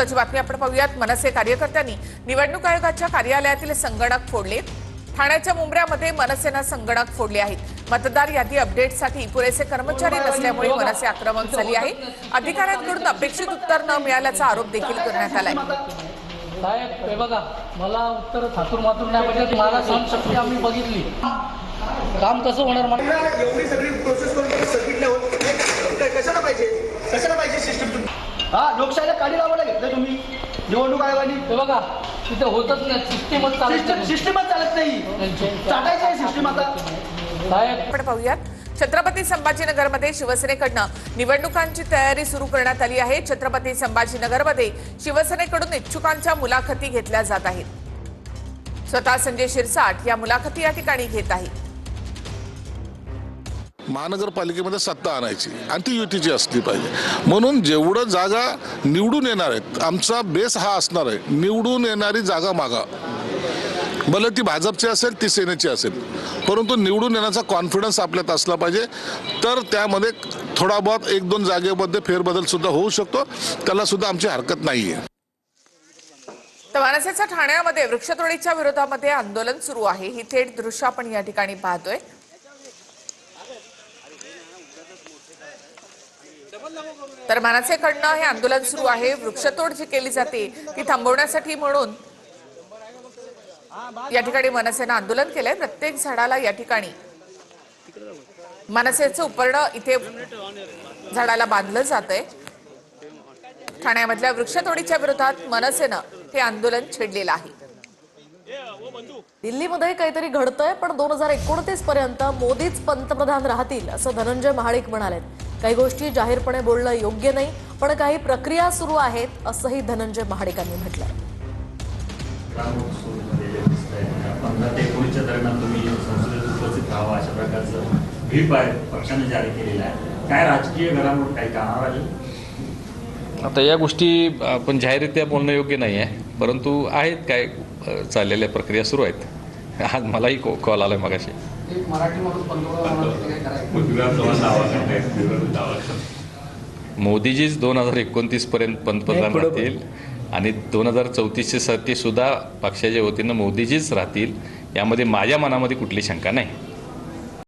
बातमी आपण पाहूयात। मनसे कार्यकर्त्यांनी निवडणूक आयोगाच्या कार्यालयातील संगणक फोडले। ठाण्याच्या मुंब्र्यामध्ये मनसेने संगणक फोडले आहेत। मतदार यादी अपडेटसाठी पुरेसे कर्मचारी नसल्यामुळे मनसे आक्रमक झाली आहे। अधिकाऱ्यांकडून अपेक्षित उत्तर न मिळाल्याचा आरोप देखील करण्यात आलाय। साहेब हे बघा, मला उत्तर थातूर मातूर नाही पाहिजे। मला सहनशक्ती आम्ही बघितली, काम कसं होणार? मला एवढी सगळी प्रोसेस करून सर्किट लेवल कशाला पाहिजे सिस्टम? लोकशाहीला काढी लावायला घेतलं तुम्ही निवडणूक आयोगाने। हे बघा, तिथे होतच नाही, सिस्टीमच चालत नाही, चाटायचं आहे सिस्टीम आता। साहेब आपण पाहूयात, छत्रपती संभाजीनगरमध्ये शिवसेनेकडून निवडणुकांची तयारी सुरू करण्यात आली आहे। छत्रपती संभाजीनगरमध्ये शिवसेनेकडून इच्छुकांच्या मुलाखती घेतल्या जात आहेत। स्वतः संजय शिरसाट या मुलाखती या ठिकाणी घेत आहेत। महानगरपालिकेमध्ये सत्ता आणायची आणि ती युतीची असली पाहिजे, म्हणून जेवढं जागा निवडून येणार आहेत आमचा बेस हा असणार आहे। निवडून येणारी जागा मागा, भले ती भाजपची असेल ती सेनेची असेल, परंतु निवडून येण्याचा कॉन्फिडन्स आपल्यात असला पाहिजे। तर त्यामध्ये थोडा बहुत एक दोन जागेमध्ये फेरबदल सुद्धा होऊ शकतो, त्याला सुद्धा आमची हरकत नाहीये। तर मनसेच्या ठाण्यामध्ये वृक्षतोडीच्या विरोधामध्ये आंदोलन सुरू आहे। ही थेट दृश्य आपण या ठिकाणी पाहतोय। तर मनसेकडनं हे आंदोलन सुरू आहे। वृक्षतोड जी केली जाते ती थांबवण्यासाठी म्हणून या ठिकाणी मनसेनं आंदोलन केलंय। प्रत्येक झाडाला या ठिकाणी मनसेचं उपर्ण इथे झाडाला बांधलं जातंय। ठाण्यामधल्या वृक्षतोडीच्या विरोधात मनसेनं हे आंदोलन छेडलेलं आहे। दिल्लीमध्ये काहीतरी घडतंय, पण 2029 पर्यंत मोदीच पंतप्रधान राहतील असं धनंजय महाडिक म्हणाले। काही गोष्टी जाहीरपणे बोलणं योग्य नाही, पण काही प्रक्रिया सुरू आहेत असंही धनंजय महाडिकांनी म्हटलंय। 15 ते 19 दरम्यान तुम्ही संसदेत उपस्थित राहावा अशा प्रकारचं व्हीप पक्षाने जारी केलेलं आहे। काय राजकीय घडामोड काही कामावर आली? आता या गोष्टी आपण जाहीररित्या बोलणं योग्य नाही आहे, परंतु आहेत काय चाललेल्या प्रक्रिया सुरू आहेत। आज मलाही कॉल आलाय मगाशी। मोदीजीच 2029 पर्यंत पंतप्रधान राहतील आणि 2034 साठी सुद्धा पक्षाच्या वतीनं मोदीजीच राहतील, यामध्ये माझ्या मनामध्ये कुठली शंका नाही।